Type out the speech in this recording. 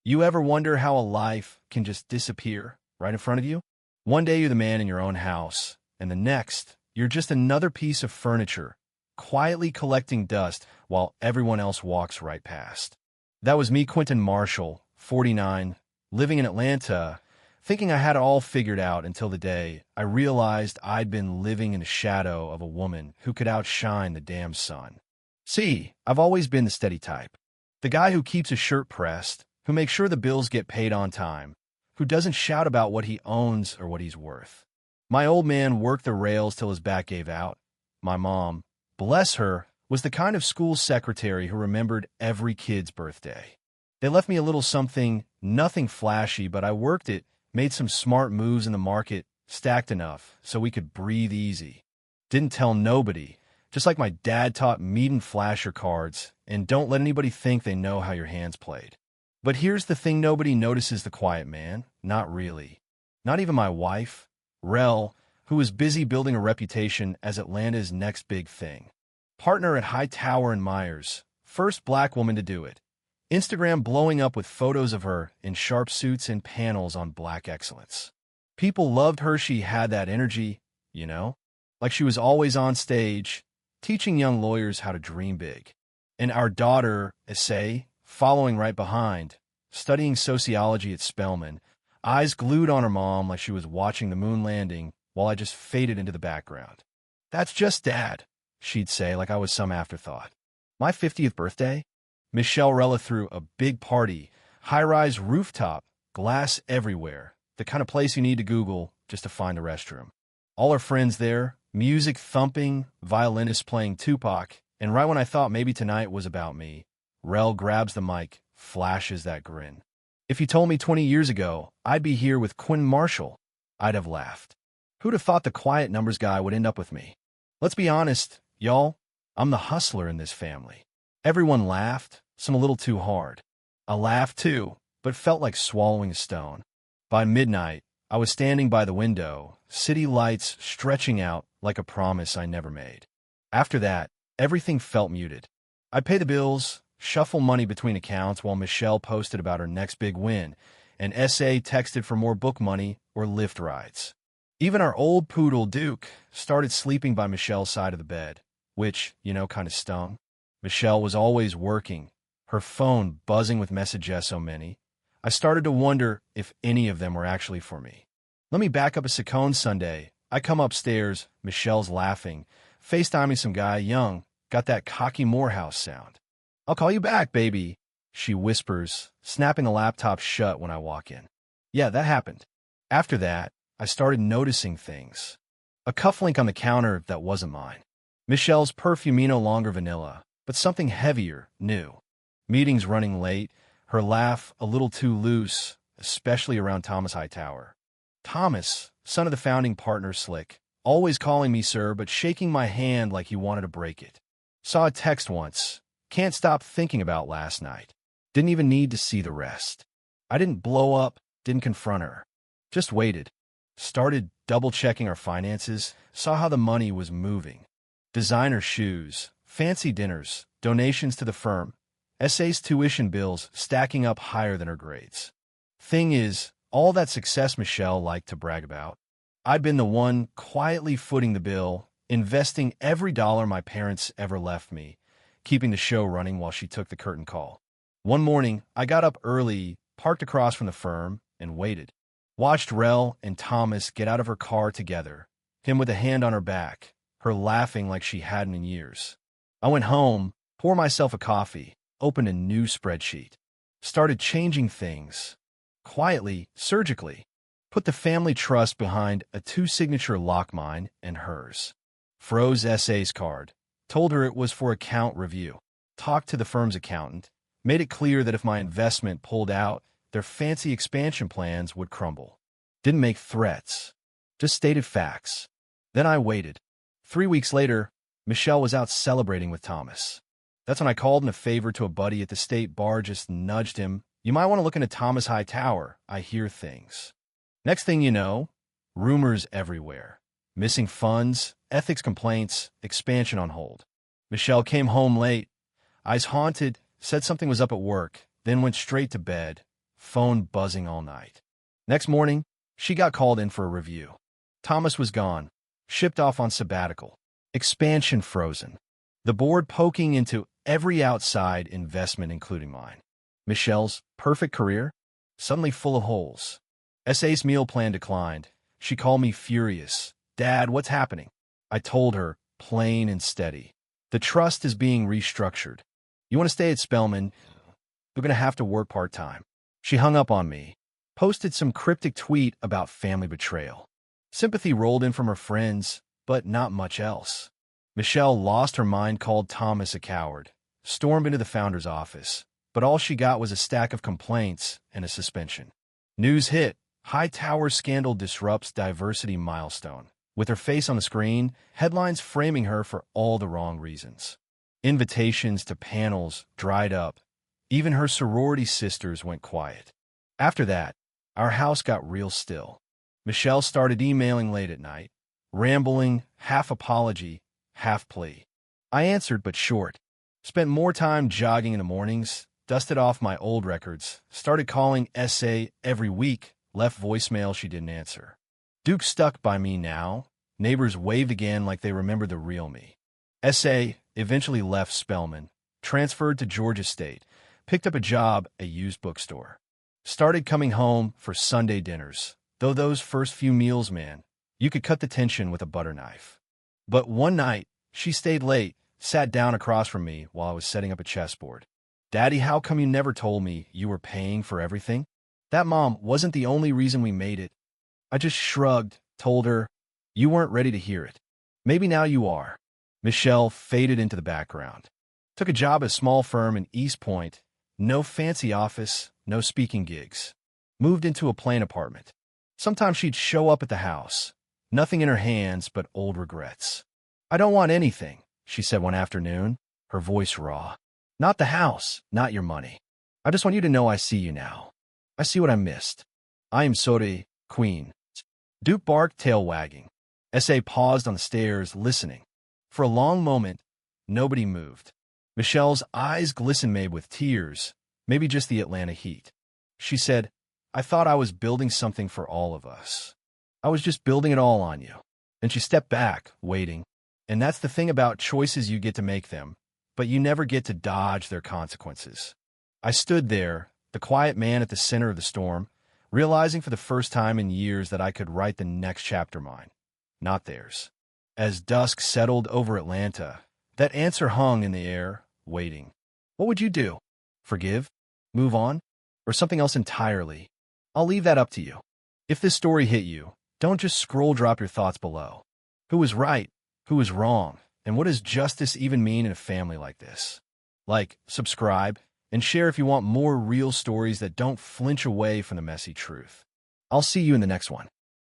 You ever wonder how a life can just disappear right in front of you? One day you're the man in your own house, and the next, you're just another piece of furniture, quietly collecting dust while everyone else walks right past. That was me, Quentin Marshall, 49, living in Atlanta, thinking I had it all figured out until the day I realized I'd been living in the shadow of a woman who could outshine the damn sun. See, I've always been the steady type. The guy who keeps his shirt pressed, who makes sure the bills get paid on time, who doesn't shout about what he owns or what he's worth. My old man worked the rails till his back gave out. My mom, bless her, was the kind of school secretary who remembered every kid's birthday. They left me a little something, nothing flashy, but I worked it, made some smart moves in the market, stacked enough so we could breathe easy. Didn't tell nobody, just like my dad taught me to flash your cards, and don't let anybody think they know how your hands played. But here's the thing, nobody notices the quiet man. Not really. Not even my wife, Rel, who was busy building a reputation as Atlanta's next big thing. Partner at Hightower and Myers, first black woman to do it. Instagram blowing up with photos of her in sharp suits and panels on Black excellence. People loved her. She had that energy, you know? Like she was always on stage, teaching young lawyers how to dream big. And our daughter, Essay, following right behind, studying sociology at Spelman, eyes glued on her mom like she was watching the moon landing while I just faded into the background. "That's just Dad," she'd say like I was some afterthought. My 50th birthday? Michelle Rella threw a big party, high-rise rooftop, glass everywhere, the kind of place you need to Google just to find a restroom. All her friends there, music thumping, violinists playing Tupac, and right when I thought maybe tonight was about me, Rel grabs the mic, flashes that grin. If you told me 20 years ago I'd be here with Quentin Marshall, I'd have laughed. Who'd have thought the quiet numbers guy would end up with me? Let's be honest, y'all, I'm the hustler in this family. Everyone laughed, some a little too hard. I laughed too, but felt like swallowing a stone. By midnight, I was standing by the window, city lights stretching out like a promise I never made. After that, everything felt muted. I'd pay the bills, shuffle money between accounts while Michelle posted about her next big win, and SA texted for more book money or Lyft rides. Even our old poodle, Duke, started sleeping by Michelle's side of the bed, which, kind of stung. Michelle was always working, her phone buzzing with messages so many. I started to wonder if any of them were actually for me. Let me back up. A Saccone Sunday. I come upstairs, Michelle's laughing, FaceTiming some guy young, got that cocky Morehouse sound. "I'll call you back, baby," she whispers, snapping the laptop shut when I walk in. Yeah, that happened. After that, I started noticing things. A cufflink on the counter that wasn't mine. Michelle's perfume no longer vanilla, but something heavier, new. Meetings running late, her laugh a little too loose, especially around Thomas Hightower. Thomas, son of the founding partner Slick, always calling me sir but shaking my hand like he wanted to break it. Saw a text once. "Can't stop thinking about last night." Didn't even need to see the rest. I didn't blow up, didn't confront her. Just waited. Started double-checking our finances, saw how the money was moving. Designer shoes, fancy dinners, donations to the firm, SA's tuition bills stacking up higher than her grades. Thing is, all that success Michelle liked to brag about, I'd been the one quietly footing the bill, investing every dollar my parents ever left me, keeping the show running while she took the curtain call. One morning, I got up early, parked across from the firm, and waited. Watched Rel and Thomas get out of her car together, him with a hand on her back, her laughing like she hadn't in years. I went home, poured myself a coffee, opened a new spreadsheet. Started changing things. Quietly, surgically. Put the family trust behind a two-signature lock, mine and hers. Froze SA's card. Told her it was for account review. Talked to the firm's accountant. Made it clear that if my investment pulled out, their fancy expansion plans would crumble. Didn't make threats. Just stated facts. Then I waited. 3 weeks later, Michelle was out celebrating with Thomas. That's when I called in a favor to a buddy at the state bar, just nudged him. "You might want to look into Thomas Hightower. I hear things." Next thing you know, rumors everywhere. Missing funds, ethics complaints, expansion on hold. Michelle came home late, eyes haunted, said something was up at work, then went straight to bed. phone buzzing all night. Next morning, she got called in for a review. Thomas was gone, shipped off on sabbatical, expansion frozen, the board poking into every outside investment, including mine. Michelle's perfect career, suddenly full of holes. SA's meal plan declined. She called me furious. Dad, what's happening? I told her, plain and steady. The trust is being restructured. You want to stay at Spellman? You're going to have to work part-time. She hung up on me, posted some cryptic tweet about family betrayal. Sympathy rolled in from her friends, but not much else. Michelle lost her mind, called Thomas a coward, stormed into the founder's office, but all she got was a stack of complaints and a suspension. News hit. Hightower scandal disrupts diversity milestone. With her face on the screen, headlines framing her for all the wrong reasons. Invitations to panels dried up. Even her sorority sisters went quiet. After that, our house got real still. Michelle started emailing late at night, rambling, half apology, half plea. I answered, but short. Spent more time jogging in the mornings, dusted off my old records, started calling SA every week, left voicemail she didn't answer. Duke stuck by me now. Neighbors waved again like they remembered the real me. SA eventually left Spellman, transferred to Georgia State, picked up a job at a used bookstore. Started coming home for Sunday dinners, though those first few meals, man, you could cut the tension with a butter knife. But one night, she stayed late, sat down across from me while I was setting up a chessboard. Daddy, how come you never told me you were paying for everything? That mom wasn't the only reason we made it. I just shrugged, told her, you weren't ready to hear it. Maybe now you are. Michelle faded into the background. Took a job at a small firm in East Point. No fancy office, no speaking gigs. Moved into a plain apartment. Sometimes she'd show up at the house. Nothing in her hands but old regrets. I don't want anything, she said one afternoon, her voice raw. Not the house, not your money. I just want you to know I see you now. I see what I missed. I am sorry, Queen. Duke barked, tail wagging. SA paused on the stairs, listening. For a long moment, nobody moved. Michelle's eyes glistened, made with tears, maybe just the Atlanta heat. She said, I thought I was building something for all of us. I was just building it all on you. Then she stepped back, waiting. And that's the thing about choices, you get to make them, but you never get to dodge their consequences. I stood there, the quiet man at the center of the storm, realizing for the first time in years that I could write the next chapter mine, not theirs. As dusk settled over Atlanta, that answer hung in the air, waiting. What would you do? Forgive? Move on? Or something else entirely? I'll leave that up to you. If this story hit you, don't just scroll, drop your thoughts below. Who was right? Who was wrong? And what does justice even mean in a family like this? Like, subscribe, and share if you want more real stories that don't flinch away from the messy truth. I'll see you in the next one.